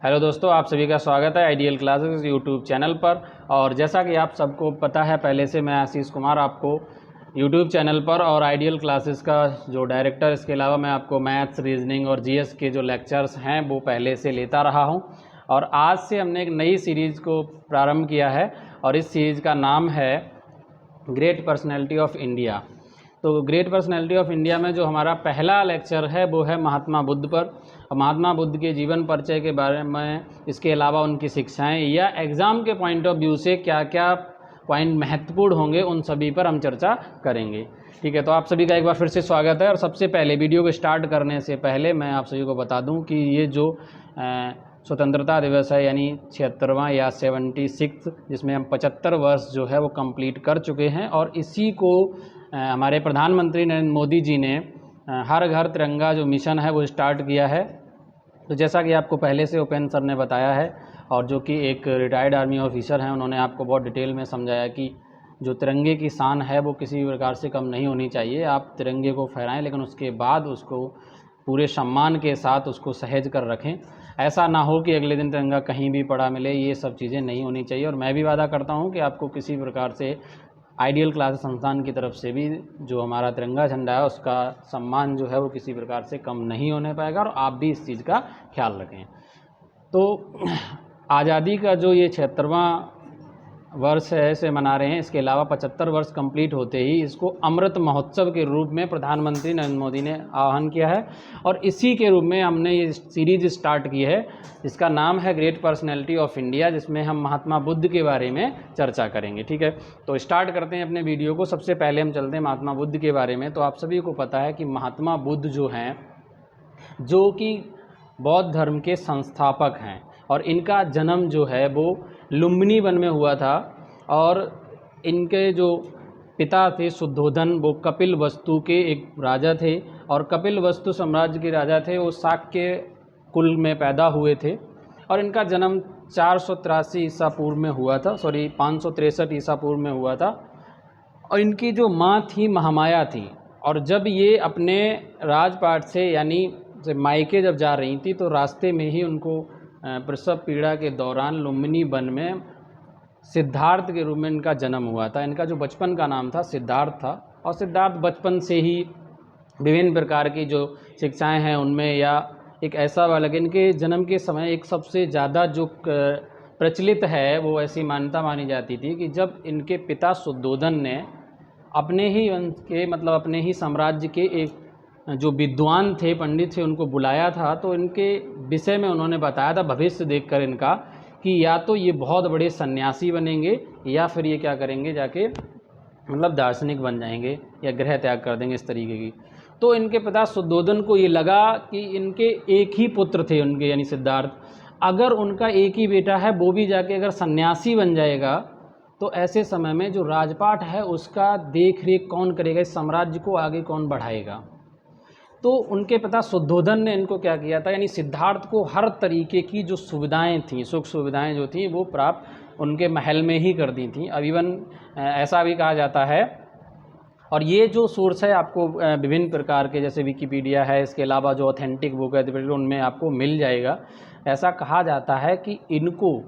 Hello दोस्तों, आप सभी का स्वागत है आइडियल क्लासेस यूट्यूब चैनल पर। और जैसा कि आप सबको पता है पहले से, मैं आशीष कुमार आपको यूट्यूब चैनल पर और आइडियल क्लासेस का जो डायरेक्टर, इसके अलावा मैं आपको मैथ्स, रीजनिंग और जीएस के जो लेक्चर्स हैं वो पहले से लेता रहा हूं। और आज से हमने एक नई सीरीज़ को प्रारंभ किया है और इस सीरीज़ का नाम है ग्रेट पर्सनैलिटी ऑफ इंडिया। तो ग्रेट पर्सनैलिटी ऑफ इंडिया में जो हमारा पहला लेक्चर है वो है महात्मा बुद्ध पर। महात्मा बुद्ध के जीवन परिचय के बारे में, इसके अलावा उनकी शिक्षाएं या एग्ज़ाम के पॉइंट ऑफ व्यू से क्या क्या पॉइंट महत्वपूर्ण होंगे, उन सभी पर हम चर्चा करेंगे। ठीक है, तो आप सभी का एक बार फिर से स्वागत है। और सबसे पहले वीडियो को स्टार्ट करने से पहले मैं आप सभी को बता दूं कि ये जो स्वतंत्रता दिवस है, यानी 76वां या 76, जिसमें हम 75 वर्ष जो है वो कंप्लीट कर चुके हैं। और इसी को हमारे प्रधानमंत्री नरेंद्र मोदी जी ने हर घर तिरंगा जो मिशन है वो स्टार्ट किया है। तो जैसा कि आपको पहले से उपेंद्र सर ने बताया है, और जो कि एक रिटायर्ड आर्मी ऑफिसर हैं, उन्होंने आपको बहुत डिटेल में समझाया कि जो तिरंगे की शान है वो किसी भी प्रकार से कम नहीं होनी चाहिए। आप तिरंगे को फहराएं, लेकिन उसके बाद उसको पूरे सम्मान के साथ उसको सहेज कर रखें। ऐसा ना हो कि अगले दिन तिरंगा कहीं भी पड़ा मिले, ये सब चीज़ें नहीं होनी चाहिए। और मैं भी वादा करता हूँ कि आपको किसी प्रकार से आइडियल क्लासेस संस्थान की तरफ से भी जो हमारा तिरंगा झंडा है उसका सम्मान जो है वो किसी प्रकार से कम नहीं होने पाएगा, और आप भी इस चीज़ का ख्याल रखें। तो आज़ादी का जो ये 76वां वर्ष है इसे मना रहे हैं। इसके अलावा 75 वर्ष कंप्लीट होते ही इसको अमृत महोत्सव के रूप में प्रधानमंत्री नरेंद्र मोदी ने आह्वान किया है, और इसी के रूप में हमने ये सीरीज स्टार्ट की है। इसका नाम है ग्रेट पर्सनैलिटी ऑफ इंडिया, जिसमें हम महात्मा बुद्ध के बारे में चर्चा करेंगे। ठीक है, तो स्टार्ट करते हैं अपने वीडियो को। सबसे पहले हम चलते हैं महात्मा बुद्ध के बारे में। तो आप सभी को पता है कि महात्मा बुद्ध जो हैं, जो कि बौद्ध धर्म के संस्थापक हैं, और इनका जन्म जो है वो लुम्बिनी वन में हुआ था। और इनके जो पिता थे शुद्धोधन, वो कपिल वस्तु के एक राजा थे, और कपिल वस्तु साम्राज्य के राजा थे। वो शाक्य कुल में पैदा हुए थे, और इनका जन्म 483 ईसा पूर्व में हुआ था, 563 ईसा पूर्व में हुआ था। और इनकी जो माँ थी महामाया थी, और जब ये अपने राजपाट से यानी मायके जब जा रही थी, तो रास्ते में ही उनको प्रसव पीड़ा के दौरान लुम्बिनी वन में सिद्धार्थ के रूप में इनका जन्म हुआ था। इनका जो बचपन का नाम था सिद्धार्थ था, और सिद्धार्थ बचपन से ही विभिन्न प्रकार की जो शिक्षाएं हैं उनमें, या एक ऐसा वाला कि इनके जन्म के समय एक सबसे ज़्यादा जो प्रचलित है वो ऐसी मान्यता मानी जाती थी कि जब इनके पिता शुद्धोधन ने अपने ही वंश के, मतलब अपने ही साम्राज्य के एक जो विद्वान थे, पंडित थे, उनको बुलाया था, तो इनके विषय में उन्होंने बताया था भविष्य देखकर इनका कि या तो ये बहुत बड़े सन्यासी बनेंगे, या फिर ये क्या करेंगे, जाके मतलब दार्शनिक बन जाएंगे या गृह त्याग कर देंगे, इस तरीके की। तो इनके पिता शुद्धोधन को ये लगा कि इनके एक ही पुत्र थे उनके, यानी सिद्धार्थ, अगर उनका एक ही बेटा है वो भी जाके अगर सन्यासी बन जाएगा, तो ऐसे समय में जो राजपाट है उसका देख रेख कौन करेगा, इस साम्राज्य को आगे कौन बढ़ाएगा। तो उनके पिता शुद्धोधन ने इनको क्या किया था, यानी सिद्धार्थ को हर तरीके की जो सुविधाएं थीं, सुख सुविधाएं जो थीं, वो प्राप्त उनके महल में ही कर दी थीं। अब इवन ऐसा भी कहा जाता है, और ये जो सोर्स है आपको विभिन्न प्रकार के, जैसे विकिपीडिया है, इसके अलावा जो ऑथेंटिक बुक है उनमें आपको मिल जाएगा। ऐसा कहा जाता है कि इनको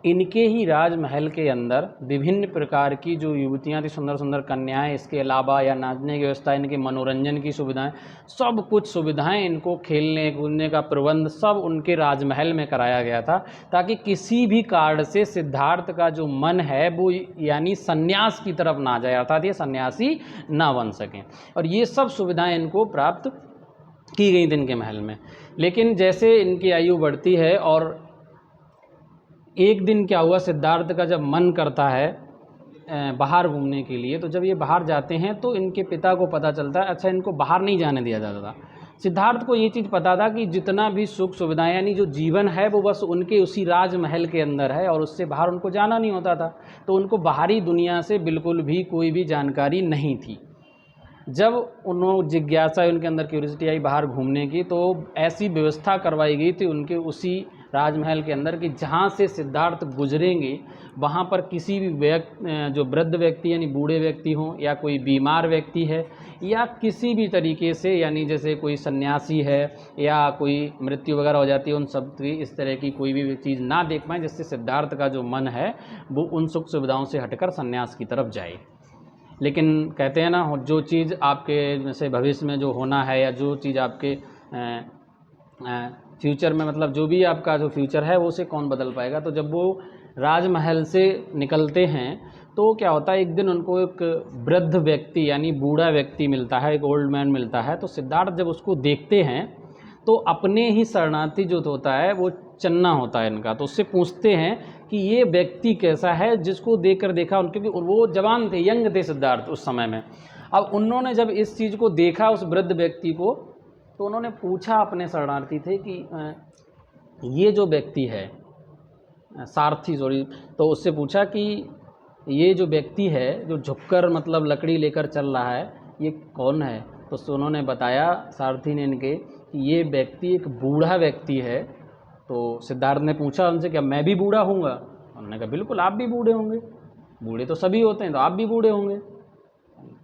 इनके ही राजमहल के अंदर विभिन्न प्रकार की जो युवतियां थी, सुंदर सुंदर कन्याएं, इसके अलावा या नाचने की व्यवस्था, इनके मनोरंजन की सुविधाएं, सब कुछ सुविधाएं, इनको खेलने कूदने का प्रबंध सब उनके राजमहल में कराया गया था, ताकि किसी भी कारण से सिद्धार्थ का जो मन है वो यानी सन्यास की तरफ ना जाए, अर्थात ये सन्यासी ना बन सकें। और ये सब सुविधाएँ इनको प्राप्त की गई थी इनके महल में। लेकिन जैसे इनकी आयु बढ़ती है, और एक दिन क्या हुआ, सिद्धार्थ का जब मन करता है बाहर घूमने के लिए, तो जब ये बाहर जाते हैं तो इनके पिता को पता चलता है, अच्छा इनको बाहर नहीं जाने दिया जाता था। सिद्धार्थ को ये चीज़ पता था कि जितना भी सुख सुविधाएं, यानी जो जीवन है वो बस उनके उसी राजमहल के अंदर है, और उससे बाहर उनको जाना नहीं होता था। तो उनको बाहरी दुनिया से बिल्कुल भी कोई भी जानकारी नहीं थी। जब उन्होंने जिज्ञासा, उनके अंदर क्यूरियोसिटी आई बाहर घूमने की, तो ऐसी व्यवस्था करवाई गई थी उनके उसी राजमहल के अंदर कि जहाँ से सिद्धार्थ गुजरेंगे वहाँ पर किसी भी जो वृद्ध व्यक्ति यानी बूढ़े व्यक्ति हों, या कोई बीमार व्यक्ति है, या किसी भी तरीके से यानी जैसे कोई सन्यासी है या कोई मृत्यु वगैरह हो जाती है, उन सब की इस तरह की कोई भी चीज़ ना देख पाएँ, जिससे सिद्धार्थ का जो मन है वो उन सुख सुविधाओं से हटकर सन्यास की तरफ जाए। लेकिन कहते हैं ना, जो चीज़ आपके जैसे भविष्य में जो होना है, या जो चीज़ आपके फ्यूचर में, मतलब जो भी आपका जो फ्यूचर है वो उसे कौन बदल पाएगा। तो जब वो राजमहल से निकलते हैं तो क्या होता है, एक दिन उनको एक वृद्ध व्यक्ति यानी बूढ़ा व्यक्ति मिलता है, एक ओल्ड मैन मिलता है। तो सिद्धार्थ जब उसको देखते हैं तो अपने ही शरणार्थी जो होता है वो चन्ना होता है इनका, तो उससे पूछते हैं कि ये व्यक्ति कैसा है, जिसको देखकर देखा उनके, क्योंकि वो जवान थे, यंग थे सिद्धार्थ उस समय में। अब उन्होंने जब इस चीज़ को देखा उस वृद्ध व्यक्ति को, तो उन्होंने पूछा अपने शरणार्थी थे कि ये जो व्यक्ति है, सारथी सॉरी, तो उससे पूछा कि ये जो व्यक्ति है जो झुककर मतलब लकड़ी लेकर चल रहा है, ये कौन है। तो उन्होंने बताया, सारथी ने इनके, कि ये व्यक्ति एक बूढ़ा व्यक्ति है। तो सिद्धार्थ ने पूछा उनसे, क्या मैं भी बूढ़ा हूँगा। उन्होंने कहा बिल्कुल आप भी बूढ़े होंगे, बूढ़े तो सभी होते हैं, तो आप भी बूढ़े होंगे।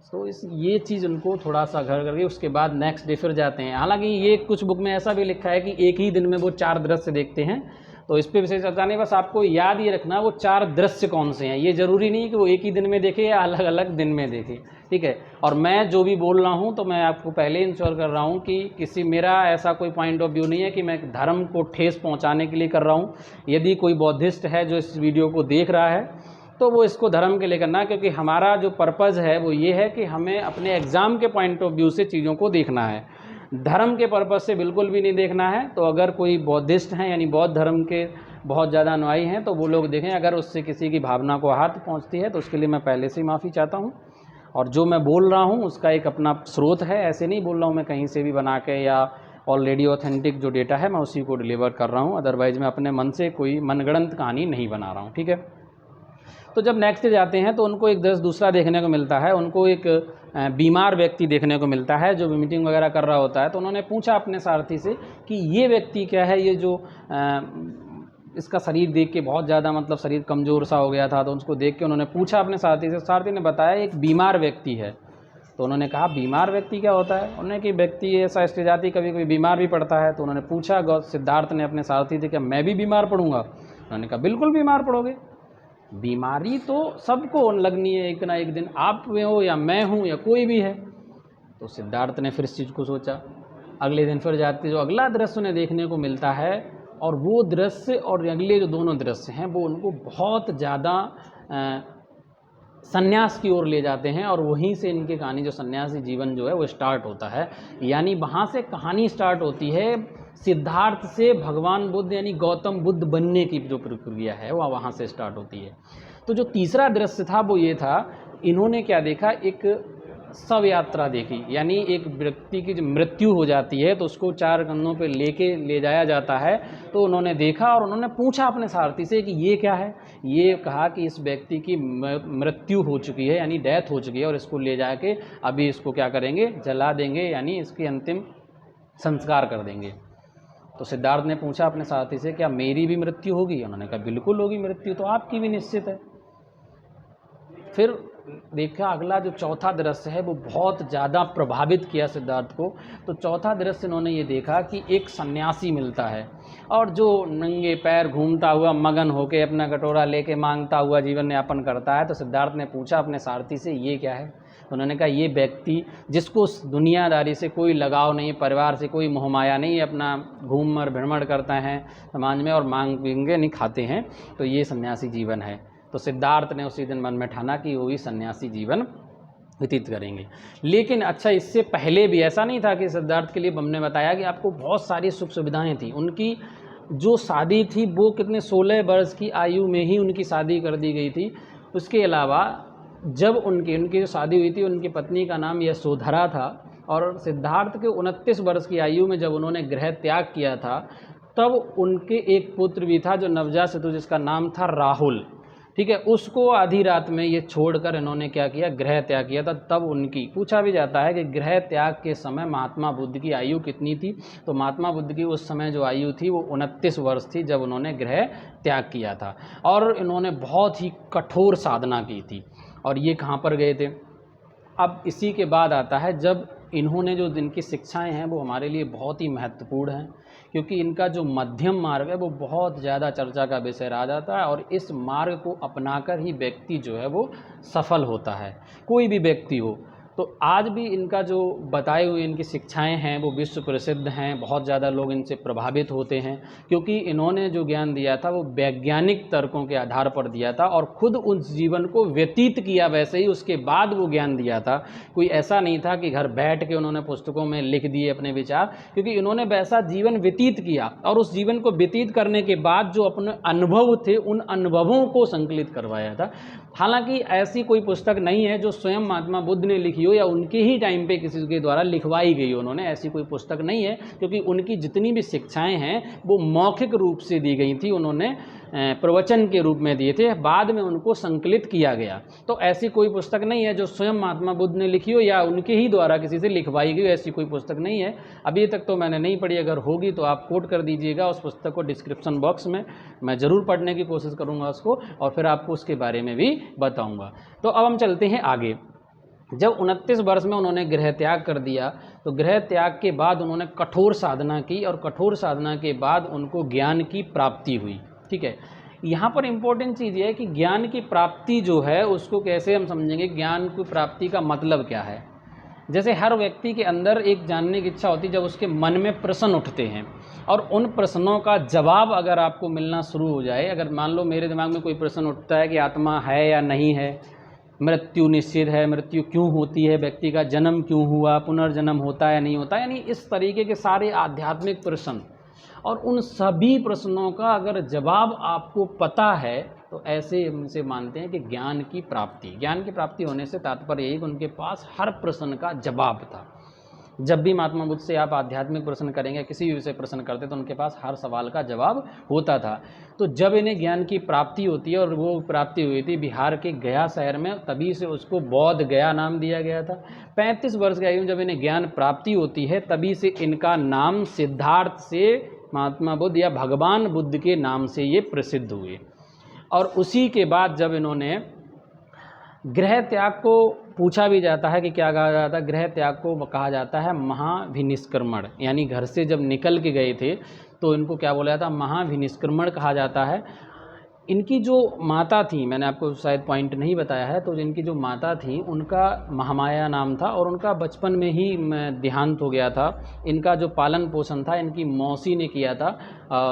तो ये चीज़ उनको थोड़ा सा घर करके उसके बाद नेक्स्ट डे फिर जाते हैं। हालांकि ये कुछ बुक में ऐसा भी लिखा है कि एक ही दिन में वो 4 दृश्य देखते हैं, तो इस पर विशेष चर्चा नहीं, बस आपको याद ये रखना वो 4 दृश्य कौन से हैं। ये ज़रूरी नहीं कि वो एक ही दिन में देखे या अलग अलग दिन में देखे, ठीक है। और मैं जो भी बोल रहा हूँ तो मैं आपको पहले इंश्योर कर रहा हूँ कि मेरा ऐसा कोई पॉइंट ऑफ व्यू नहीं है कि मैं धर्म को ठेस पहुँचाने के लिए कर रहा हूँ। यदि कोई बौद्धिस्ट है जो इस वीडियो को देख रहा है तो वो इसको धर्म के लिए करना, क्योंकि हमारा जो पर्पज़ है वो ये है कि हमें अपने एग्ज़ाम के पॉइंट ऑफ व्यू से चीज़ों को देखना है, धर्म के पर्पज़ से बिल्कुल भी नहीं देखना है। तो अगर कोई बौद्धिस्ट हैं यानी बौद्ध धर्म के बहुत ज़्यादा अनुयायी हैं तो वो लोग देखें, अगर उससे किसी की भावना को आहत पहुंचती है तो उसके लिए मैं पहले से ही माफ़ी चाहता हूं। और जो मैं बोल रहा हूं उसका एक अपना स्रोत है, ऐसे नहीं बोल रहा हूं मैं कहीं से भी बना के, या ऑलरेडी ऑथेंटिक जो डेटा है मैं उसी को डिलीवर कर रहा हूं। अदरवाइज़ मैं अपने मन से कोई मनगढ़ंत कहानी नहीं बना रहा हूँ, ठीक है। तो जब नेक्स्ट डे जाते हैं तो उनको एक दृश्य दूसरा देखने को मिलता है, उनको एक बीमार व्यक्ति देखने को मिलता है जो मीटिंग वगैरह कर रहा होता है। तो उन्होंने पूछा अपने सारथी से कि ये व्यक्ति क्या है, ये जो इसका शरीर देख के बहुत ज़्यादा मतलब शरीर कमज़ोर सा हो गया था। तो उसको देख के उन्होंने पूछा अपने सारथी से, सारथी ने बताया एक बीमार व्यक्ति है। तो उन्होंने कहा बीमार व्यक्ति क्या होता है, उन्होंने कि व्यक्ति ऐसा स्टेज आती कभी कभी बीमार भी पड़ता है। तो उन्होंने पूछा सिद्धार्थ ने अपने सारथी से, क्या मैं भी बीमार पड़ूंगा। उन्होंने कहा बिल्कुल बीमार पड़ोगे, बीमारी तो सबको लगनी है एक ना एक दिन, आप में हो या मैं हूँ या कोई भी है। तो सिद्धार्थ ने फिर इस चीज़ को सोचा। अगले दिन फिर जाते जो अगला दृश्य उन्हें देखने को मिलता है, और वो दृश्य और अगले जो दोनों दृश्य हैं वो उनको बहुत ज़्यादा सन्यास की ओर ले जाते हैं। और वहीं से इनकी कहानी जो सन्यासी जीवन जो है वो स्टार्ट होता है। यानी वहाँ से कहानी स्टार्ट होती है सिद्धार्थ से भगवान बुद्ध यानी गौतम बुद्ध बनने की जो प्रक्रिया है वह वहाँ से स्टार्ट होती है। तो जो तीसरा दृश्य था वो ये था, इन्होंने क्या देखा, एक शव यात्रा देखी। यानी एक व्यक्ति की जब मृत्यु हो जाती है तो उसको 4 कंधों पे ले जाया जाता है। तो उन्होंने देखा और उन्होंने पूछा अपने सारथी से कि ये क्या है। ये कहा कि इस व्यक्ति की मृत्यु हो चुकी है यानी डेथ हो चुकी है, और इसको ले जाके अभी इसको क्या करेंगे, जला देंगे, यानी इसके अंतिम संस्कार कर देंगे। तो सिद्धार्थ ने पूछा अपने सारथी से, क्या मेरी भी मृत्यु होगी। उन्होंने कहा बिल्कुल होगी, मृत्यु तो आपकी भी निश्चित है। फिर देखा अगला जो चौथा दृश्य है वो बहुत ज़्यादा प्रभावित किया सिद्धार्थ को। तो चौथा दृश्य इन्होंने ये देखा कि एक सन्यासी मिलता है और जो नंगे पैर घूमता हुआ मगन होके अपना कटोरा लेके मांगता हुआ जीवन यापन करता है। तो सिद्धार्थ ने पूछा अपने सारथी से, ये क्या है। उन्होंने कहा ये व्यक्ति जिसको दुनियादारी से कोई लगाव नहीं, परिवार से कोई मोहमाया नहीं, अपना घूम भ्रमण करते हैं समाज में और मांग पींगे नहीं खाते हैं, तो ये सन्यासी जीवन है। तो सिद्धार्थ ने उसी दिन मन में ठाना कि वो ही सन्यासी जीवन व्यतीत करेंगे। लेकिन अच्छा, इससे पहले भी ऐसा नहीं था कि सिद्धार्थ के लिए हमने बताया कि आपको बहुत सारी सुख सुविधाएँ थी। उनकी जो शादी थी वो कितने 16 वर्ष की आयु में ही उनकी शादी कर दी गई थी। उसके अलावा जब उनकी जो शादी हुई थी उनकी पत्नी का नाम यशोधरा था, और सिद्धार्थ के 29 वर्ष की आयु में जब उन्होंने गृह त्याग किया था तब उनके एक पुत्र भी था जो नवजात शिशु, जिसका नाम था राहुल। ठीक है, उसको आधी रात में ये छोड़कर इन्होंने क्या किया, गृह त्याग किया था। तब उनकी पूछा भी जाता है कि गृह त्याग के समय महात्मा बुद्ध की आयु कितनी थी, तो महात्मा बुद्ध की उस समय जो आयु थी वो 29 वर्ष थी जब उन्होंने गृह त्याग किया था। और इन्होंने बहुत ही कठोर साधना की थी। और ये कहाँ पर गए थे, अब इसी के बाद आता है जब इन्होंने जो इनकी शिक्षाएं हैं वो हमारे लिए बहुत ही महत्वपूर्ण हैं, क्योंकि इनका जो मध्यम मार्ग है वो बहुत ज़्यादा चर्चा का विषय रहा जाता है। और इस मार्ग को अपनाकर ही व्यक्ति जो है वो सफल होता है, कोई भी व्यक्ति हो। तो आज भी इनका जो बताए हुए इनकी शिक्षाएं हैं वो विश्व प्रसिद्ध हैं, बहुत ज़्यादा लोग इनसे प्रभावित होते हैं, क्योंकि इन्होंने जो ज्ञान दिया था वो वैज्ञानिक तर्कों के आधार पर दिया था और खुद उस जीवन को व्यतीत किया वैसे ही उसके बाद वो ज्ञान दिया था। कोई ऐसा नहीं था कि घर बैठ के उन्होंने पुस्तकों में लिख दिए अपने विचार, क्योंकि इन्होंने वैसा जीवन व्यतीत किया और उस जीवन को व्यतीत करने के बाद जो अपने अनुभव थे उन अनुभवों को संकलित करवाया था। हालांकि ऐसी कोई पुस्तक नहीं है जो स्वयं महात्मा बुद्ध ने लिखी हो या उनके ही टाइम पे किसी के द्वारा लिखवाई गई हो, उन्होंने ऐसी कोई पुस्तक नहीं है, क्योंकि उनकी जितनी भी शिक्षाएं हैं वो मौखिक रूप से दी गई थी, उन्होंने प्रवचन के रूप में दिए थे, बाद में उनको संकलित किया गया। तो ऐसी कोई पुस्तक नहीं है जो स्वयं महात्मा बुद्ध ने लिखी हो या उनके ही द्वारा किसी से लिखवाई गई हो, ऐसी कोई पुस्तक नहीं है। अभी तक तो मैंने नहीं पढ़ी, अगर होगी तो आप कोट कर दीजिएगा उस पुस्तक को डिस्क्रिप्शन बॉक्स में, मैं ज़रूर पढ़ने की कोशिश करूँगा उसको और फिर आपको उसके बारे में भी बताऊँगा। तो अब हम चलते हैं आगे। जब 29 वर्ष में उन्होंने गृह त्याग कर दिया, तो गृह त्याग के बाद उन्होंने कठोर साधना की और कठोर साधना के बाद उनको ज्ञान की प्राप्ति हुई। ठीक है, यहाँ पर इम्पोर्टेंट चीज़ ये है कि ज्ञान की प्राप्ति जो है उसको कैसे हम समझेंगे, ज्ञान की प्राप्ति का मतलब क्या है। जैसे हर व्यक्ति के अंदर एक जानने की इच्छा होती है, जब उसके मन में प्रश्न उठते हैं और उन प्रश्नों का जवाब अगर आपको मिलना शुरू हो जाए, अगर मान लो मेरे दिमाग में कोई प्रश्न उठता है कि आत्मा है या नहीं है, मृत्यु निश्चित है, मृत्यु क्यों होती है, व्यक्ति का जन्म क्यों हुआ, पुनर्जन्म होता है या नहीं होता, यानी इस तरीके के सारे आध्यात्मिक प्रश्न, और उन सभी प्रश्नों का अगर जवाब आपको पता है तो ऐसे उनसे मानते हैं कि ज्ञान की प्राप्ति होने से तात्पर्य यही कि उनके पास हर प्रश्न का जवाब था। जब भी महात्मा बुद्ध से आप आध्यात्मिक प्रश्न करेंगे, किसी भी विषय प्रश्न करते तो उनके पास हर सवाल का जवाब होता था। तो जब इन्हें ज्ञान की प्राप्ति होती है, और वो प्राप्ति हुई थी बिहार के गया शहर में, तभी से उसको बौद्ध गया नाम दिया गया था। 35 वर्ष की आयु में जब इन्हें ज्ञान प्राप्ति होती है, तभी से इनका नाम सिद्धार्थ से महात्मा बुद्ध या भगवान बुद्ध के नाम से ये प्रसिद्ध हुए। और उसी के बाद जब इन्होंने गृह त्याग को, पूछा भी जाता है कि क्या कहा जाता है, गृह त्याग को कहा जाता है महाभिनिष्क्रमण, यानी घर से जब निकल के गए थे तो इनको क्या बोला जाता है, महाभिनिष्क्रमण कहा जाता है। इनकी जो माता थी, मैंने आपको शायद पॉइंट नहीं बताया है, तो इनकी जो माता थी उनका महामाया नाम था और उनका बचपन में ही देहांत हो गया था। इनका जो पालन पोषण था इनकी मौसी ने किया था,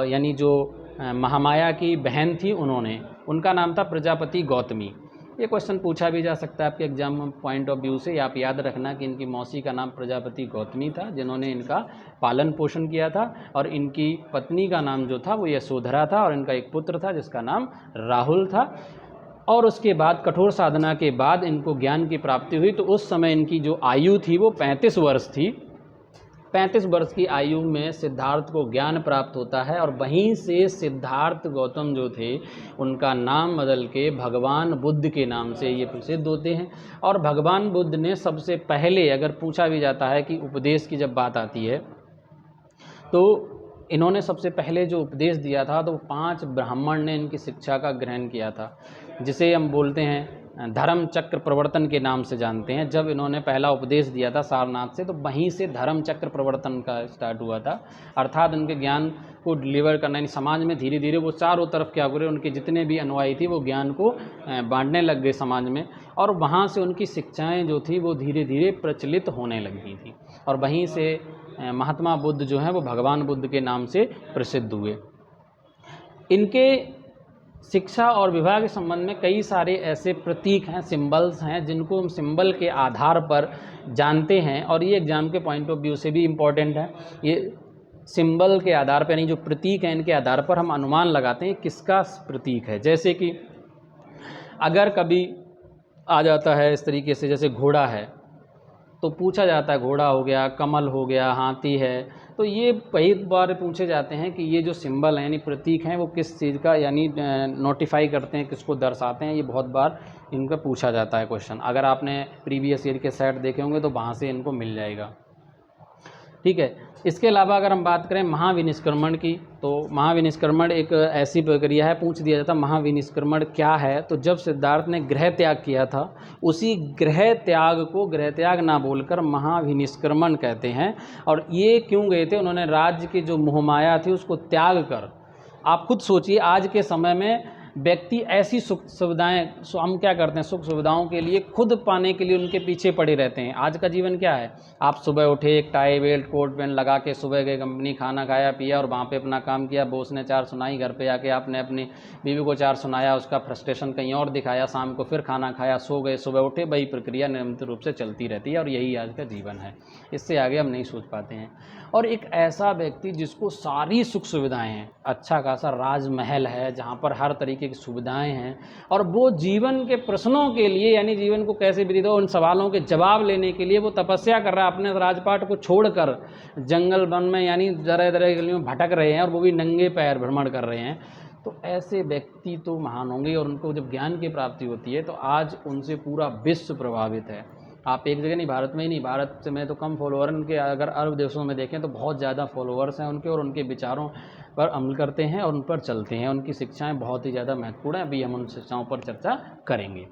यानी जो महामाया की बहन थी उन्होंने, उनका नाम था प्रजापति गौतमी। ये क्वेश्चन पूछा भी जा सकता है आपके एग्जाम पॉइंट ऑफ व्यू से, आप याद रखना कि इनकी मौसी का नाम प्रजापति गौतमी था जिन्होंने इनका पालन पोषण किया था, और इनकी पत्नी का नाम जो था वो यशोधरा था, और इनका एक पुत्र था जिसका नाम राहुल था। और उसके बाद कठोर साधना के बाद इनको ज्ञान की प्राप्ति हुई। तो उस समय इनकी जो आयु थी वो 35 वर्ष थी। 35 वर्ष की आयु में सिद्धार्थ को ज्ञान प्राप्त होता है, और वहीं से सिद्धार्थ गौतम जो थे उनका नाम बदल के भगवान बुद्ध के नाम से ये प्रसिद्ध होते हैं। और भगवान बुद्ध ने सबसे पहले, अगर पूछा भी जाता है कि उपदेश की जब बात आती है, तो इन्होंने सबसे पहले जो उपदेश दिया था तो 5 ब्राह्मण ने इनकी शिक्षा का ग्रहण किया था, जिसे हम बोलते हैं धर्म चक्र प्रवर्तन के नाम से जानते हैं। जब इन्होंने पहला उपदेश दिया था सारनाथ से, तो वहीं से धर्म चक्र प्रवर्तन का स्टार्ट हुआ था, अर्थात उनके ज्ञान को डिलीवर करना, यानी समाज में धीरे धीरे वो चारों तरफ क्या करे, उनके जितने भी अनुयायी थी वो ज्ञान को बांटने लग गए समाज में, और वहाँ से उनकी शिक्षाएँ जो थी वो धीरे धीरे प्रचलित होने लगी थी, और वहीं से महात्मा बुद्ध जो हैं वो भगवान बुद्ध के नाम से प्रसिद्ध हुए। इनके शिक्षा और विवाह के संबंध में कई सारे ऐसे प्रतीक हैं, सिंबल्स हैं, जिनको हम सिंबल के आधार पर जानते हैं, और ये एग्जाम के पॉइंट ऑफ व्यू से भी इम्पोर्टेंट है। ये सिंबल के आधार पर, यानी जो प्रतीक हैं इनके आधार पर हम अनुमान लगाते हैं किसका प्रतीक है। जैसे कि अगर कभी आ जाता है इस तरीके से, जैसे घोड़ा है तो पूछा जाता है घोड़ा हो गया, कमल हो गया, हाथी है, तो ये कई बार पूछे जाते हैं कि ये जो सिंबल हैं यानी प्रतीक हैं वो किस चीज़ का यानी नोटिफाई करते हैं, किसको दर्शाते हैं, ये बहुत बार इनका पूछा जाता है क्वेश्चन। अगर आपने प्रीवियस ईयर के सेट देखे होंगे तो वहाँ से इनको मिल जाएगा। ठीक है, इसके अलावा अगर हम बात करें महाविनिष्क्रमण की, तो महाविनिष्क्रमण एक ऐसी प्रक्रिया है, पूछ दिया जाता महाविनिष्क्रमण क्या है, तो जब सिद्धार्थ ने गृह त्याग किया था उसी गृह त्याग को गृह त्याग ना बोलकर महाविनिष्क्रमण कहते हैं। और ये क्यों गए थे, उन्होंने राज्य की जो मोहमाया थी उसको त्याग कर, आप खुद सोचिए आज के समय में व्यक्ति ऐसी सुख सुविधाएं, हम क्या करते हैं, सुख सुविधाओं के लिए खुद पाने के लिए उनके पीछे पड़े रहते हैं। आज का जीवन क्या है, आप सुबह उठे, एक टाई बेल्ट कोट पैंट लगा के सुबह गए कंपनी, खाना खाया पिया और वहाँ पे अपना काम किया, बॉस ने 4 सुनाई, घर पे आके आपने अपनी बीवी को 4 सुनाया, उसका फ्रस्ट्रेशन कहीं और दिखाया, शाम को फिर खाना खाया, सो गए, सुबह उठे, वही प्रक्रिया नियमित रूप से चलती रहती है और यही आज का जीवन है। इससे आगे हम नहीं सोच पाते हैं। और एक ऐसा व्यक्ति जिसको सारी सुख सुविधाएं हैं, अच्छा खासा राजमहल है जहाँ पर हर तरीके की सुविधाएं हैं, और वो जीवन के प्रश्नों के लिए यानी जीवन को कैसे व्यतीत हो उन सवालों के जवाब लेने के लिए वो तपस्या कर रहा है, अपने राजपाट को छोड़कर जंगल वन में यानी तरह तरह के लिए भटक रहे हैं और वो भी नंगे पैर भ्रमण कर रहे हैं। तो ऐसे व्यक्ति तो महान होंगे और उनको जब ज्ञान की प्राप्ति होती है तो आज उनसे पूरा विश्व प्रभावित है। आप एक जगह नहीं, भारत में ही नहीं, भारत में तो कम फॉलोअर उनके, अगर अरब देशों में देखें तो बहुत ज़्यादा फॉलोअर्स हैं उनके, और उनके विचारों पर अमल करते हैं और उन पर चलते हैं। उनकी शिक्षाएं बहुत ही ज़्यादा महत्वपूर्ण हैं, अभी हम उन शिक्षाओं पर चर्चा करेंगे।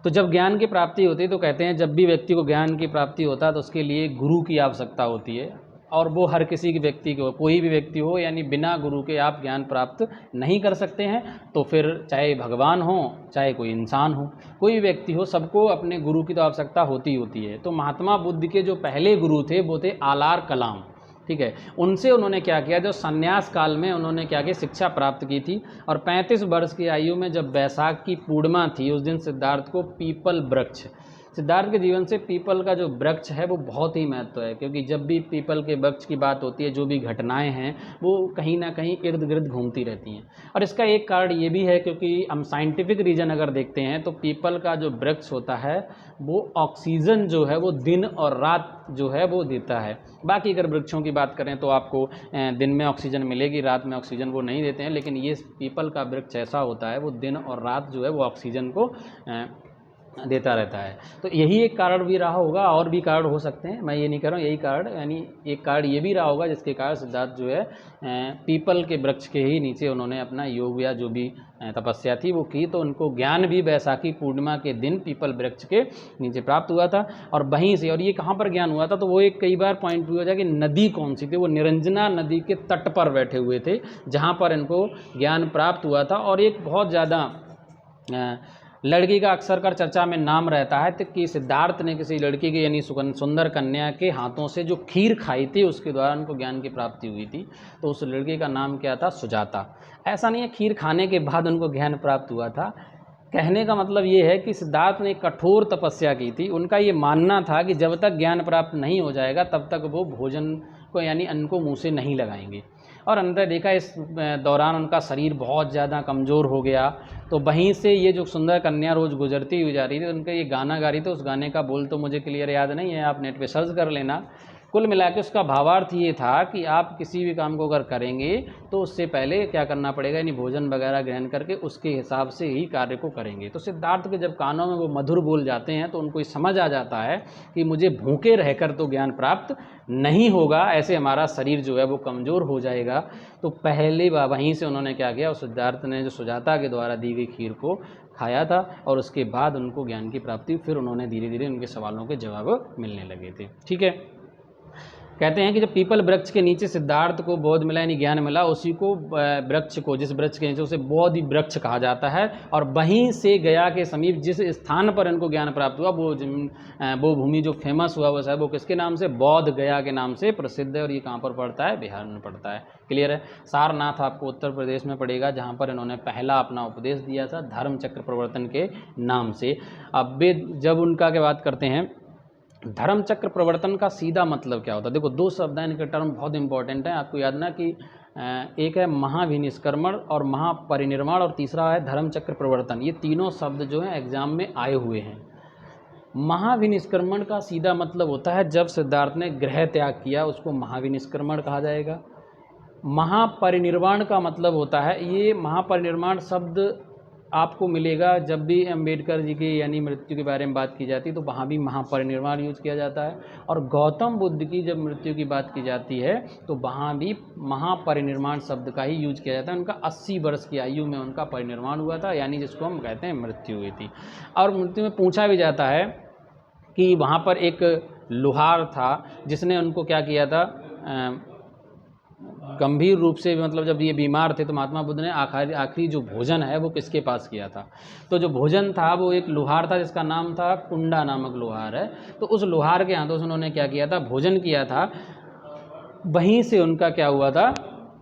तो जब ज्ञान की प्राप्ति होती है तो कहते हैं जब भी व्यक्ति को ज्ञान की प्राप्ति होता है तो उसके लिए गुरु की आवश्यकता होती है, और वो हर किसी की व्यक्ति को, कोई भी व्यक्ति हो, यानी बिना गुरु के आप ज्ञान प्राप्त नहीं कर सकते हैं। तो फिर चाहे भगवान हो चाहे कोई इंसान हो, कोई भी व्यक्ति हो, सबको अपने गुरु की तो आवश्यकता होती है। तो महात्मा बुद्ध के जो पहले गुरु थे वो थे आलार कलाम। ठीक है, उनसे उन्होंने क्या किया, जो संन्यास काल में उन्होंने क्या किया, शिक्षा प्राप्त की थी। और 35 वर्ष की आयु में जब वैशाख की पूर्णिमा थी उस दिन सिद्धार्थ को पीपल वृक्ष, सिद्धार्थ के जीवन से पीपल का जो वृक्ष है वो बहुत ही महत्व है, क्योंकि जब भी पीपल के वृक्ष की बात होती है जो भी घटनाएं हैं वो कहीं ना कहीं इर्द गिर्द घूमती रहती हैं। और इसका एक कारण ये भी है क्योंकि हम साइंटिफिक रीजन अगर देखते हैं तो पीपल का जो वृक्ष होता है वो ऑक्सीजन जो है वो दिन और रात जो है वो देता है। बाकी अगर वृक्षों की बात करें तो आपको दिन में ऑक्सीजन मिलेगी, रात में ऑक्सीजन वो नहीं देते हैं, लेकिन ये पीपल का वृक्ष ऐसा होता है वो दिन और रात जो है वो ऑक्सीजन को देता रहता है। तो यही एक कारण भी रहा होगा, और भी कारण हो सकते हैं, मैं ये नहीं कह रहा हूँ यही कारण, यानी एक कारण ये भी रहा होगा जिसके कारण सिद्धार्थ जो है पीपल के वृक्ष के ही नीचे उन्होंने अपना योग या जो भी तपस्या थी वो की। तो उनको ज्ञान भी वैशाखी पूर्णिमा के दिन पीपल वृक्ष के नीचे प्राप्त हुआ था। और वहीं से, और ये कहाँ पर ज्ञान हुआ था, तो वो एक कई बार पॉइंट भी हो जाए कि नदी कौन सी थी, वो निरंजना नदी के तट पर बैठे हुए थे जहाँ पर इनको ज्ञान प्राप्त हुआ था। और एक बहुत ज़्यादा लड़की का अक्सर कर चर्चा में नाम रहता है तो कि सिद्धार्थ ने किसी लड़की के यानी सुंदर कन्या के हाथों से जो खीर खाई थी उसके द्वारा उनको ज्ञान की प्राप्ति हुई थी। तो उस लड़की का नाम क्या था, सुजाता। ऐसा नहीं है खीर खाने के बाद उनको ज्ञान प्राप्त हुआ था, कहने का मतलब ये है कि सिद्धार्थ ने कठोर तपस्या की थी। उनका ये मानना था कि जब तक ज्ञान प्राप्त नहीं हो जाएगा तब तक वो भोजन को यानी अन्न को मुँह से नहीं लगाएंगे। और अंदर देखा इस दौरान उनका शरीर बहुत ज़्यादा कमज़ोर हो गया। तो वहीं से ये जो सुंदर कन्या रोज़ गुजरती हुई जा रही थी, उनका ये गाना गा रही थी, उस गाने का बोल तो मुझे क्लियर याद नहीं है, आप नेट पे सर्च कर लेना। कुल मिला के उसका भावार्थ ये था कि आप किसी भी काम को अगर करेंगे तो उससे पहले क्या करना पड़ेगा, यानी भोजन वगैरह ग्रहण करके उसके हिसाब से ही कार्य को करेंगे। तो सिद्धार्थ के जब कानों में वो मधुर बोल जाते हैं तो उनको ये समझ आ जाता है कि मुझे भूखे रहकर तो ज्ञान प्राप्त नहीं होगा, ऐसे हमारा शरीर जो है वो कमज़ोर हो जाएगा। तो पहले वहीं से उन्होंने क्या किया, उस सिद्धार्थ ने जो सुजाता के द्वारा दी गई खीर को खाया था और उसके बाद उनको ज्ञान की प्राप्ति, फिर उन्होंने धीरे धीरे उनके सवालों के जवाब मिलने लगे थे। ठीक है, कहते हैं कि जब पीपल वृक्ष के नीचे सिद्धार्थ को बोध मिला यानी ज्ञान मिला, उसी को वृक्ष को, जिस वृक्ष के नीचे उसे बोधि वृक्ष कहा जाता है। और वहीं से गया के समीप जिस स्थान पर इनको ज्ञान प्राप्त हुआ वो भूमि जो फेमस हुआ वो साहब वो किसके नाम से, बौद्ध गया के नाम से प्रसिद्ध है। और ये कहाँ पर पड़ता है, बिहार में पड़ता है। क्लियर है। सारनाथ आपको उत्तर प्रदेश में पड़ेगा जहाँ पर इन्होंने पहला अपना उपदेश दिया था धर्म चक्र प्रवर्तन के नाम से। अब जब उनका क्या बात करते हैं, धर्म चक्र प्रवर्तन का सीधा मतलब क्या होता है। देखो दो शब्द हैं, इनके टर्म बहुत इंपॉर्टेंट हैं, आपको याद ना कि एक है महाविनिष्क्रमण और महापरिनिर्वाण और तीसरा है धर्म चक्र प्रवर्तन। ये तीनों शब्द जो हैं एग्जाम में आए हुए हैं। महाविनिष्क्रमण का सीधा मतलब होता है जब सिद्धार्थ ने गृह त्याग किया, उसको महाविनिष्क्रमण कहा जाएगा। महापरिनिर्वाण का मतलब होता है, ये महापरिनिर्वाण शब्द आपको मिलेगा जब भी अम्बेडकर जी की यानी मृत्यु के बारे में बात की जाती है तो वहाँ भी महापरिनिर्वाण यूज किया जाता है। और गौतम बुद्ध की जब मृत्यु की बात की जाती है तो वहाँ भी महापरिनिर्वाण शब्द का ही यूज किया जाता है। उनका 80 वर्ष की आयु में उनका परिनिर्वाण हुआ था, यानी जिसको हम कहते हैं मृत्यु हुई थी। और मृत्यु में पूछा भी जाता है कि वहाँ पर एक लोहार था जिसने उनको क्या किया था, गंभीर रूप से, मतलब जब ये बीमार थे तो महात्मा बुद्ध ने आखिरी जो भोजन है वो किसके पास किया था। तो जो भोजन था वो एक लोहार था जिसका नाम था कुंडा नामक लोहार है। तो उस लोहार के हाथों से उन्होंने क्या किया था, भोजन किया था, वहीं से उनका क्या हुआ था,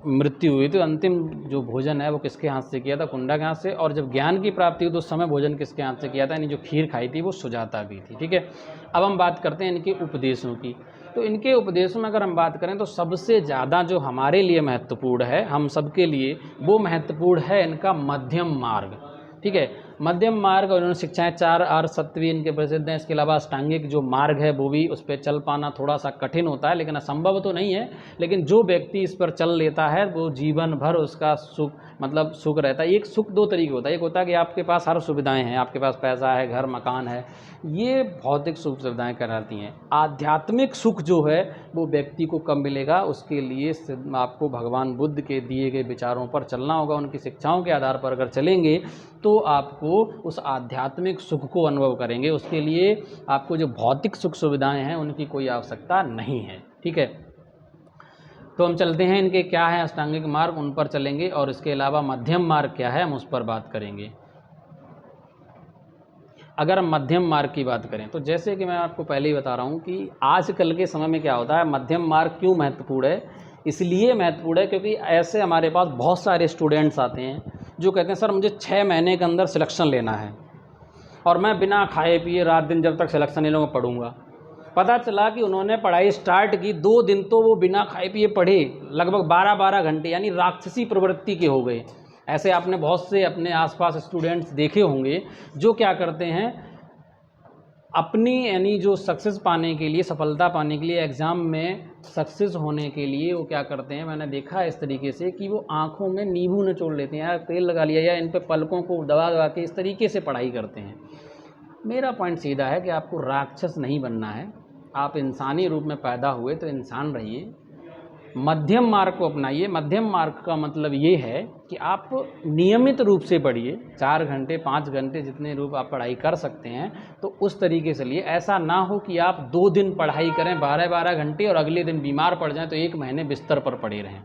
मृत्यु हुई। तो अंतिम जो भोजन है वो किसके हाथ से किया था, कुंडा के हाथ से। और जब ज्ञान की प्राप्ति हुई तो उस समय भोजन किसके हाथ से किया था, यानी जो खीर खाई थी वो सुजाता भी थी। ठीक है, अब हम बात करते हैं इनके उपदेशों की। तो इनके उपदेशों में अगर हम बात करें तो सबसे ज़्यादा जो हमारे लिए महत्वपूर्ण है, हम सबके लिए, वो महत्वपूर्ण है इनका मध्यम मार्ग। ठीक है, मध्यम मार्ग। और उन्होंने शिक्षाएं 4 आर सत्य भी इनके प्रसिद्ध हैं। इसके अलावा अष्टांगिक जो मार्ग है वो भी, उस पर चल पाना थोड़ा सा कठिन होता है, लेकिन असंभव तो नहीं है। लेकिन जो व्यक्ति इस पर चल लेता है वो जीवन भर उसका सुख, मतलब सुख रहता है। एक सुख दो तरीके होता है, एक होता है कि आपके पास हर सुविधाएं हैं, आपके पास पैसा है, घर मकान है, ये भौतिक सुख सुविधाएं कहलाती हैं। आध्यात्मिक सुख जो है वो व्यक्ति को कब मिलेगा, उसके लिए आपको भगवान बुद्ध के दिए गए विचारों पर चलना होगा। उनकी शिक्षाओं के आधार पर अगर चलेंगे तो आपको उस आध्यात्मिक सुख को अनुभव करेंगे। उसके लिए आपको जो भौतिक सुख सुविधाएं हैं उनकी कोई आवश्यकता नहीं है। ठीक है, तो हम चलते हैं, इनके क्या है अष्टांगिक मार्ग, उन पर चलेंगे। और इसके अलावा मध्यम मार्ग क्या है हम उस पर बात करेंगे। अगर हम मध्यम मार्ग की बात करें तो जैसे कि मैं आपको पहले ही बता रहा हूँ कि आजकल के समय में क्या होता है, मध्यम मार्ग क्यों महत्वपूर्ण है, इसलिए महत्वपूर्ण है क्योंकि ऐसे हमारे पास बहुत सारे स्टूडेंट्स आते हैं जो कहते हैं सर मुझे 6 महीने के अंदर सिलेक्शन लेना है और मैं बिना खाए पिए रात दिन जब तक सिलेक्शन नहीं लूँगा पढ़ूंगा। पता चला कि उन्होंने पढ़ाई स्टार्ट की, 2 दिन तो वो बिना खाए पिए पढ़े, लगभग 12-12 घंटे, यानी राक्षसी प्रवृत्ति के हो गए। ऐसे आपने बहुत से अपने आसपास स्टूडेंट्स देखे होंगे जो क्या करते हैं, अपनी यानी जो सक्सेस पाने के लिए, सफलता पाने के लिए, एग्ज़ाम में सक्सेस होने के लिए वो क्या करते हैं, मैंने देखा है इस तरीके से कि वो आँखों में नींबू निचोड़ लेते हैं, यार तेल लगा लिया, या इन पे पलकों को दबा दबा के इस तरीके से पढ़ाई करते हैं। मेरा पॉइंट सीधा है कि आपको राक्षस नहीं बनना है, आप इंसानी रूप में पैदा हुए तो इंसान रहिए, मध्यम मार्ग को अपनाइए। मध्यम मार्ग का मतलब ये है कि आप नियमित रूप से पढ़िए, 4 घंटे 5 घंटे जितने रूप आप पढ़ाई कर सकते हैं तो उस तरीके से लिए। ऐसा ना हो कि आप 2 दिन पढ़ाई करें 12-12 घंटे और अगले दिन बीमार पड़ जाएं तो 1 महीने बिस्तर पर पड़े रहें।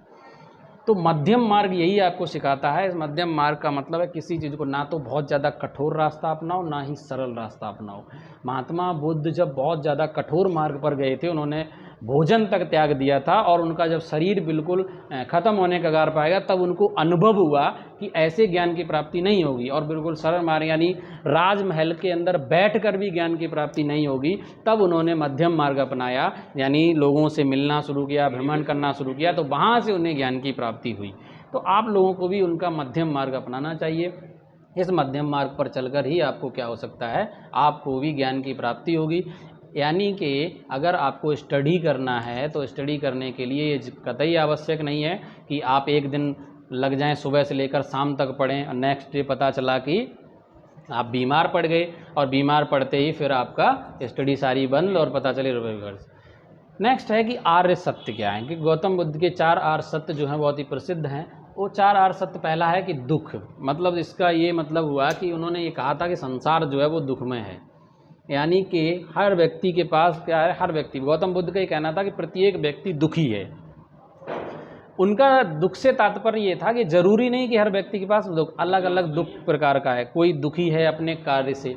तो मध्यम मार्ग यही आपको सिखाता है। इस मध्यम मार्ग का मतलब है किसी चीज़ को ना तो बहुत ज़्यादा कठोर रास्ता अपनाओ ना ही सरल रास्ता अपनाओ। महात्मा बुद्ध जब बहुत ज़्यादा कठोर मार्ग पर गए थे, उन्होंने भोजन तक त्याग दिया था और उनका जब शरीर बिल्कुल ख़त्म होने का कगार पाएगा तब उनको अनुभव हुआ कि ऐसे ज्ञान की प्राप्ति नहीं होगी और बिल्कुल सरल मार्ग यानी राजमहल के अंदर बैठकर भी ज्ञान की प्राप्ति नहीं होगी। तब उन्होंने मध्यम मार्ग अपनाया, यानी लोगों से मिलना शुरू किया, भ्रमण करना शुरू किया, तो वहाँ से उन्हें ज्ञान की प्राप्ति हुई। तो आप लोगों को भी उनका मध्यम मार्ग अपनाना चाहिए। इस मध्यम मार्ग पर चलकर ही आपको क्या हो सकता है, आपको भी ज्ञान की प्राप्ति होगी। यानी कि अगर आपको स्टडी करना है तो स्टडी करने के लिए ये कतई आवश्यक नहीं है कि आप एक दिन लग जाएं, सुबह से लेकर शाम तक पढ़ें और नेक्स्ट डे पता चला कि आप बीमार पड़ गए और बीमार पड़ते ही फिर आपका स्टडी सारी बंद और पता चले रिवर्स। नेक्स्ट है कि आर्य सत्य क्या है, कि गौतम बुद्ध के 4 आर्य सत्य जो हैं बहुत ही प्रसिद्ध हैं। वो 4 आर्य सत्य, पहला है कि दुख, मतलब इसका ये मतलब हुआ कि उन्होंने ये कहा था कि संसार जो है वो दुखमय है, यानी कि हर व्यक्ति के पास क्या है, हर व्यक्ति, गौतम बुद्ध का ये कहना था कि प्रत्येक व्यक्ति दुखी है। उनका दुख से तात्पर्य ये था कि जरूरी नहीं कि हर व्यक्ति के पास दुख, अलग अलग दुख प्रकार का है। कोई दुखी है अपने कार्य से,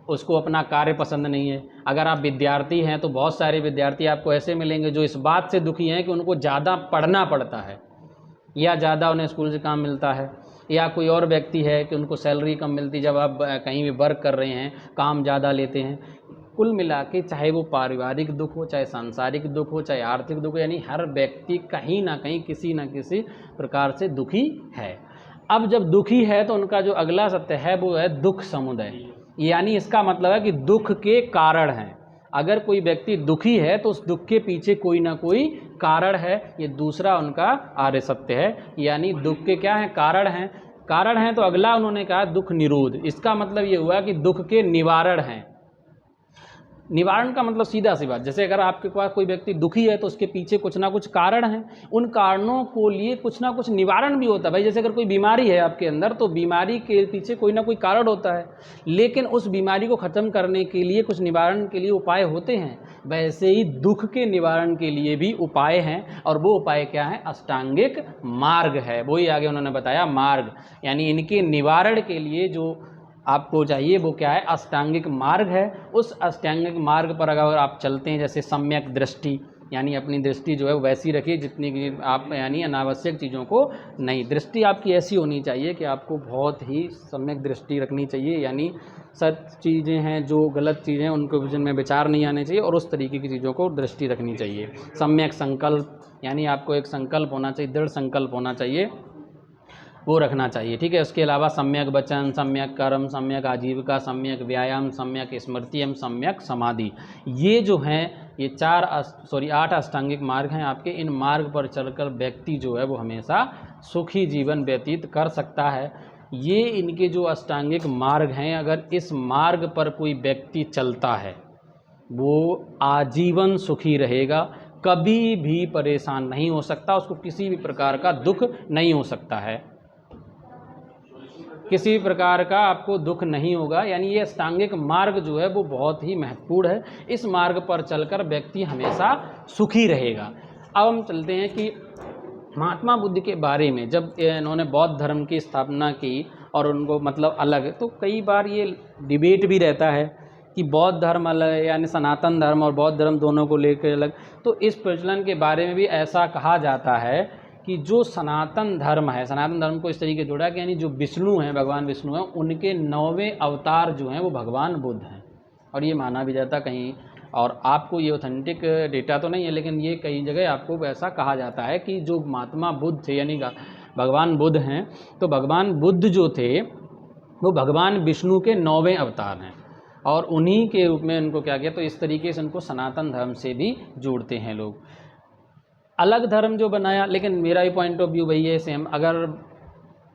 उसको अपना कार्य पसंद नहीं है। अगर आप विद्यार्थी हैं तो बहुत सारे विद्यार्थी आपको ऐसे मिलेंगे जो इस बात से दुखी हैं कि उनको ज़्यादा पढ़ना पड़ता है या ज़्यादा उन्हें स्कूल से काम मिलता है, या कोई और व्यक्ति है कि उनको सैलरी कम मिलती, जब आप कहीं भी वर्क कर रहे हैं काम ज़्यादा लेते हैं। कुल मिला के चाहे वो पारिवारिक दुख हो, चाहे सांसारिक दुख हो, चाहे आर्थिक दुख हो, यानी हर व्यक्ति कहीं ना कहीं किसी न किसी प्रकार से दुखी है। अब जब दुखी है तो उनका जो अगला सत्य है वो है दुख समुदय, यानी इसका मतलब है कि दुख के कारण हैं। अगर कोई व्यक्ति दुखी है तो उस दुख के पीछे कोई ना कोई कारण है। ये दूसरा उनका आर्य सत्य है, यानी दुख के क्या हैं, कारण हैं। कारण हैं तो अगला उन्होंने कहा दुख निरोध। इसका मतलब ये हुआ कि दुख के निवारण हैं। निवारण का मतलब सीधा सी बात, जैसे अगर आपके पास कोई व्यक्ति दुखी है तो उसके पीछे कुछ ना कुछ कारण हैं, उन कारणों को लिए कुछ ना कुछ निवारण भी होता है। भाई जैसे अगर कोई बीमारी है आपके अंदर तो बीमारी के पीछे कोई ना कोई कारण होता है, लेकिन उस बीमारी को ख़त्म करने के लिए कुछ निवारण के लिए उपाय होते हैं। वैसे ही दुख के निवारण के लिए भी उपाय हैं, और वो उपाय क्या है, अष्टांगिक मार्ग है। वही आगे उन्होंने बताया मार्ग, यानी इनके निवारण के लिए जो आपको चाहिए वो क्या है, अष्टांगिक मार्ग है। उस अष्टांगिक मार्ग पर अगर आप चलते हैं, जैसे सम्यक दृष्टि, यानी अपनी दृष्टि जो है वैसी रखिए जितनी कि आप, यानी अनावश्यक चीज़ों को नहीं, दृष्टि आपकी ऐसी होनी चाहिए कि आपको बहुत ही सम्यक दृष्टि रखनी चाहिए, यानी सच चीज़ें हैं, जो गलत चीज़ें हैं उनको विजन में विचार नहीं आने चाहिए, और उस तरीके की चीज़ों को दृष्टि रखनी चाहिए। सम्यक संकल्प, यानी आपको एक संकल्प होना चाहिए, दृढ़ संकल्प होना चाहिए, वो रखना चाहिए, ठीक है। उसके अलावा सम्यक वचन, सम्यक कर्म, सम्यक आजीविका, सम्यक व्यायाम, सम्यक स्मृति एवं सम्यक समाधि, ये जो हैं ये 8 अष्टांगिक मार्ग हैं आपके। इन मार्ग पर चलकर व्यक्ति जो है वो हमेशा सुखी जीवन व्यतीत कर सकता है। ये इनके जो अष्टांगिक मार्ग हैं, अगर इस मार्ग पर कोई व्यक्ति चलता है वो आजीवन सुखी रहेगा, कभी भी परेशान नहीं हो सकता, उसको किसी भी प्रकार का दुख नहीं हो सकता है, किसी भी प्रकार का आपको दुख नहीं होगा। यानी ये अष्टांगिक मार्ग जो है वो बहुत ही महत्वपूर्ण है। इस मार्ग पर चलकर व्यक्ति हमेशा सुखी रहेगा। अब हम चलते हैं कि महात्मा बुद्ध के बारे में, जब इन्होंने बौद्ध धर्म की स्थापना की और उनको मतलब अलग, तो कई बार ये डिबेट भी रहता है कि बौद्ध धर्म अलग है, यानी सनातन धर्म और बौद्ध धर्म दोनों को लेकर अलग। तो इस प्रचलन के बारे में भी ऐसा कहा जाता है कि जो सनातन धर्म है, सनातन धर्म को इस तरीके जोड़ा है कि यानी जो विष्णु हैं, भगवान विष्णु हैं, उनके 9वें अवतार जो हैं वो भगवान बुद्ध हैं, और ये माना भी जाता कहीं, और आपको ये ऑथेंटिक डेटा तो नहीं है लेकिन ये कई जगह आपको ऐसा कहा जाता है कि जो महात्मा बुद्ध थे यानी भगवान बुद्ध हैं, तो भगवान बुद्ध जो थे वो भगवान विष्णु के 9वें अवतार हैं, और उन्हीं के रूप में उनको क्या किया, तो इस तरीके से उनको सनातन धर्म से भी जोड़ते हैं लोग। अलग धर्म जो बनाया, लेकिन मेरा ही पॉइंट ऑफ व्यू वही है सेम। अगर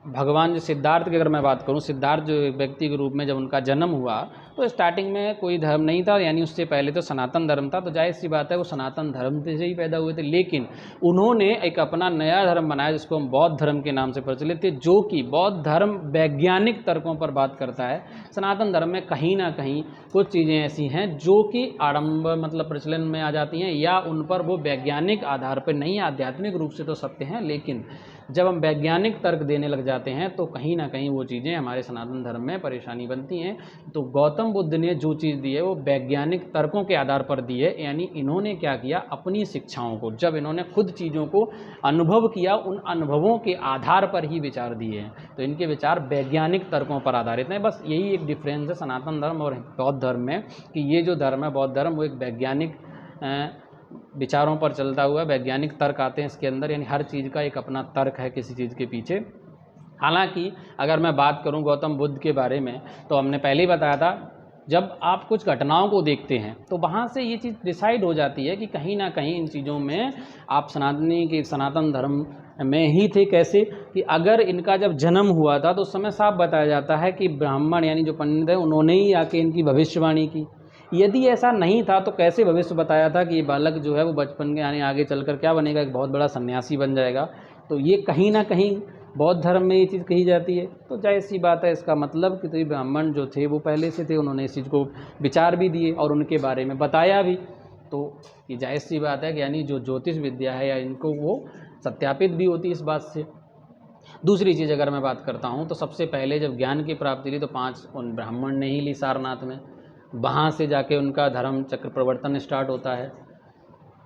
भगवान सिद्धार्थ की अगर मैं बात करूं, सिद्धार्थ जो व्यक्ति के रूप में जब उनका जन्म हुआ तो स्टार्टिंग में कोई धर्म नहीं था, यानी उससे पहले तो सनातन धर्म था, तो जाहिर सी बात है वो सनातन धर्म से ही पैदा हुए थे। लेकिन उन्होंने एक अपना नया धर्म बनाया जिसको हम बौद्ध धर्म के नाम से प्रचलित थे, जो कि बौद्ध धर्म वैज्ञानिक तर्कों पर बात करता है। सनातन धर्म में कहीं ना कहीं कुछ चीज़ें ऐसी हैं जो कि आडंबर मतलब प्रचलन में आ जाती हैं, या उन पर वो वैज्ञानिक आधार पर नहीं, आध्यात्मिक रूप से तो सत्य हैं, लेकिन जब हम वैज्ञानिक तर्क देने लग जाते हैं तो कहीं ना कहीं वो चीज़ें हमारे सनातन धर्म में परेशानी बनती हैं। तो गौतम बुद्ध ने जो चीज़ दी है वो वैज्ञानिक तर्कों के आधार पर दी है, यानी इन्होंने क्या किया, अपनी शिक्षाओं को, जब इन्होंने खुद चीज़ों को अनुभव किया, उन अनुभवों के आधार पर ही विचार दिए हैं। तो इनके विचार वैज्ञानिक तर्कों पर आधारित हैं। बस यही एक डिफरेंस है सनातन धर्म और बौद्ध धर्म में, कि ये जो धर्म है बौद्ध धर्म वो एक वैज्ञानिक विचारों पर चलता हुआ, वैज्ञानिक तर्क आते हैं इसके अंदर, यानी हर चीज़ का एक अपना तर्क है किसी चीज़ के पीछे। हालांकि अगर मैं बात करूं गौतम बुद्ध के बारे में, तो हमने पहले ही बताया था, जब आप कुछ घटनाओं को देखते हैं तो वहाँ से ये चीज़ डिसाइड हो जाती है कि कहीं ना कहीं इन चीज़ों में आप सनातन धर्म में ही थे। कैसे कि अगर इनका जब जन्म हुआ था तो उस समय साफ बताया जाता है कि ब्राह्मण यानी जो पंडित है उन्होंने ही आके इनकी भविष्यवाणी की। यदि ऐसा नहीं था तो कैसे भविष्य बताया था कि ये बालक जो है वो बचपन के यानी आगे चलकर क्या बनेगा, एक बहुत बड़ा सन्यासी बन जाएगा। तो ये कहीं ना कहीं बौद्ध धर्म में ये चीज़ कही जाती है। तो जाहिर सी बात है, इसका मतलब कि तो ये ब्राह्मण जो थे वो पहले से थे, उन्होंने इस चीज़ को विचार भी दिए और उनके बारे में बताया भी। तो ये जाहिर सी बात है कि यानी जो ज्योतिष विद्या है या इनको वो सत्यापित भी होती है इस बात से। दूसरी चीज़ अगर मैं बात करता हूँ तो सबसे पहले जब ज्ञान की प्राप्ति ली तो 5 उन ब्राह्मण ने ही ली सारनाथ में, वहाँ से जाके उनका धर्म चक्र प्रवर्तन स्टार्ट होता है।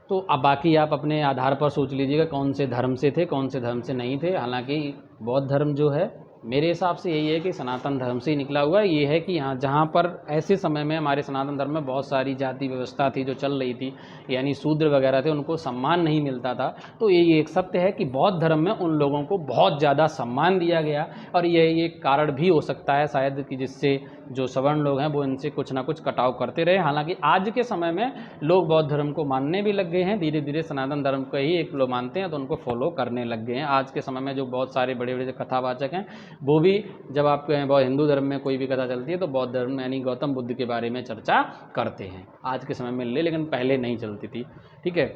तो अब बाकी आप अपने आधार पर सोच लीजिएगा कौन से धर्म से थे, कौन से धर्म से नहीं थे। हालांकि बौद्ध धर्म जो है मेरे हिसाब से यही है कि सनातन धर्म से ही निकला हुआ ये है कि यहाँ जहाँ पर ऐसे समय में हमारे सनातन धर्म में बहुत सारी जाति व्यवस्था थी जो चल रही थी, यानी शूद्र वगैरह थे, उनको सम्मान नहीं मिलता था। तो ये एक सत्य है कि बौद्ध धर्म में उन लोगों को बहुत ज़्यादा सम्मान दिया गया, और ये एक कारण भी हो सकता है शायद कि जिससे जो सवर्ण लोग हैं वो इनसे कुछ ना कुछ कटाव करते रहे। हालांकि आज के समय में लोग बौद्ध धर्म को मानने भी लग गए हैं, धीरे धीरे सनातन धर्म को ही एक लोग मानते हैं तो उनको फॉलो करने लग गए हैं। आज के समय में जो बहुत सारे बड़े बड़े कथावाचक हैं वो भी, जब आपके हिंदू धर्म में कोई भी कथा चलती है तो बौद्ध धर्म यानी गौतम बुद्ध के बारे में चर्चा करते हैं। आज के समय में लेकिन पहले नहीं चलती थी। ठीक है,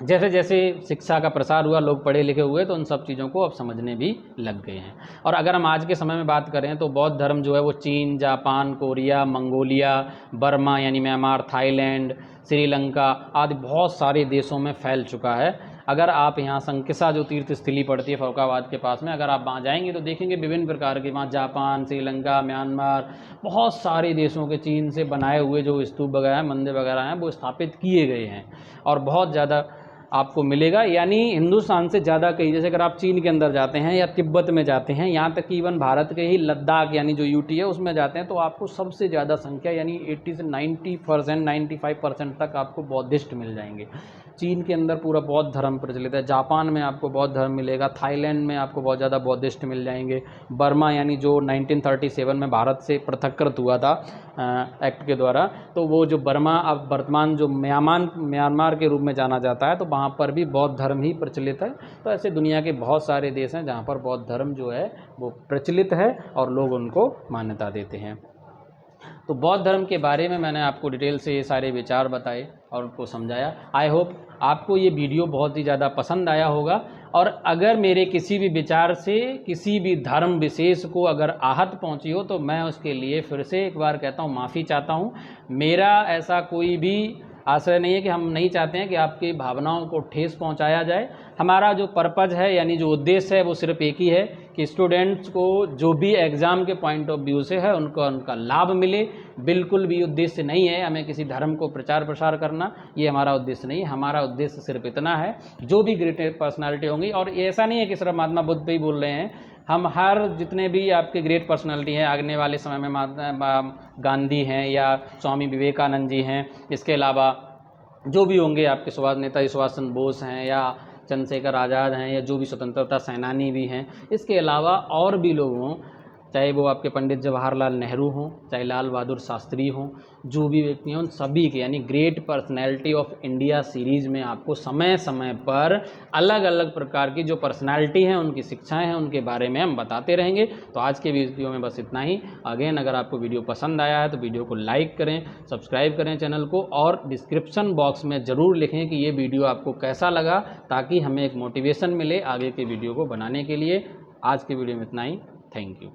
जैसे जैसे शिक्षा का प्रसार हुआ, लोग पढ़े लिखे हुए, तो उन सब चीज़ों को अब समझने भी लग गए हैं। और अगर हम आज के समय में बात करें तो बौद्ध धर्म जो है वो चीन, जापान, कोरिया, मंगोलिया, बर्मा यानी म्यांमार, थाईलैंड, श्रीलंका आदि बहुत सारे देशों में फैल चुका है। अगर आप यहाँ संकिसा जो तीर्थ स्थली पड़ती है फरुखाबाद के पास में, अगर आप वहाँ जाएंगे तो देखेंगे विभिन्न प्रकार के, वहाँ जापान, श्रीलंका, म्यांमार, बहुत सारे देशों के चीन से बनाए हुए जो स्तूप वगैरह मंदिर वगैरह हैं वो स्थापित किए गए हैं और बहुत ज़्यादा आपको मिलेगा। यानी हिंदुस्तान से ज़्यादा कहीं, जैसे अगर आप चीन के अंदर जाते हैं या तिब्बत में जाते हैं, यहाँ तक कि इवन भारत के ही लद्दाख यानी जो यूटी है उसमें जाते हैं तो आपको सबसे ज़्यादा संख्या यानी 80 से 90%, 95% तक आपको बौद्धिस्ट मिल जाएंगे। चीन के अंदर पूरा बौद्ध धर्म प्रचलित है, जापान में आपको बौद्ध धर्म मिलेगा, थाईलैंड में आपको बहुत ज़्यादा बौद्धिस्ट मिल जाएंगे, बर्मा यानी जो 1937 में भारत से पृथक्कृत हुआ था एक्ट के द्वारा, तो वो जो बर्मा अब वर्तमान जो म्यांमार के रूप में जाना जाता है, तो वहाँ पर भी बौद्ध धर्म ही प्रचलित है। तो ऐसे दुनिया के बहुत सारे देश हैं जहाँ पर बौद्ध धर्म जो है वो प्रचलित है और लोग उनको मान्यता देते हैं। तो बौद्ध धर्म के बारे में मैंने आपको डिटेल से ये सारे विचार बताए और उनको समझाया। आई होप आपको ये वीडियो बहुत ही ज़्यादा पसंद आया होगा, और अगर मेरे किसी भी विचार से किसी भी धर्म विशेष को अगर आहत पहुंची हो तो मैं उसके लिए फिर से एक बार कहता हूँ माफ़ी चाहता हूँ। मेरा ऐसा कोई भी आशय नहीं है कि हम नहीं चाहते हैं कि आपकी भावनाओं को ठेस पहुंचाया जाए। हमारा जो पर्पज़ है यानी जो उद्देश्य है वो सिर्फ एक ही है कि स्टूडेंट्स को जो भी एग्ज़ाम के पॉइंट ऑफ व्यू से है उनका लाभ मिले। बिल्कुल भी उद्देश्य नहीं है हमें किसी धर्म को प्रचार प्रसार करना, ये हमारा उद्देश्य नहीं है। हमारा उद्देश्य सिर्फ इतना है, जो भी ग्रेट पर्सनालिटी होंगी, और ऐसा नहीं है कि सिर्फ महात्मा बुद्ध पे ही बोल रहे हैं, हम हर जितने भी आपके ग्रेट पर्सनालिटी हैं आने वाले समय में गांधी हैं या स्वामी विवेकानंद जी हैं, इसके अलावा जो भी होंगे आपके नेताजी सुभाष चंद्र बोस हैं या चंद्रशेखर आज़ाद हैं या जो भी स्वतंत्रता सेनानी भी हैं, इसके अलावा और भी लोग हों, चाहे वो आपके पंडित जवाहरलाल नेहरू हों, चाहे लाल बहादुर शास्त्री हों, जो भी व्यक्ति हैं उन सभी के यानी great personality of India series में आपको समय समय पर अलग अलग प्रकार की जो पर्सनैलिटी हैं उनकी शिक्षाएं हैं उनके बारे में हम बताते रहेंगे। तो आज के वीडियो में बस इतना ही। अगेन अगर आपको वीडियो पसंद आया है तो वीडियो को लाइक करें, सब्सक्राइब करें चैनल को, और डिस्क्रिप्शन बॉक्स में ज़रूर लिखें कि ये वीडियो आपको कैसा लगा, ताकि हमें एक मोटिवेशन मिले आगे के वीडियो को बनाने के लिए। आज के वीडियो में इतना ही। Thank you.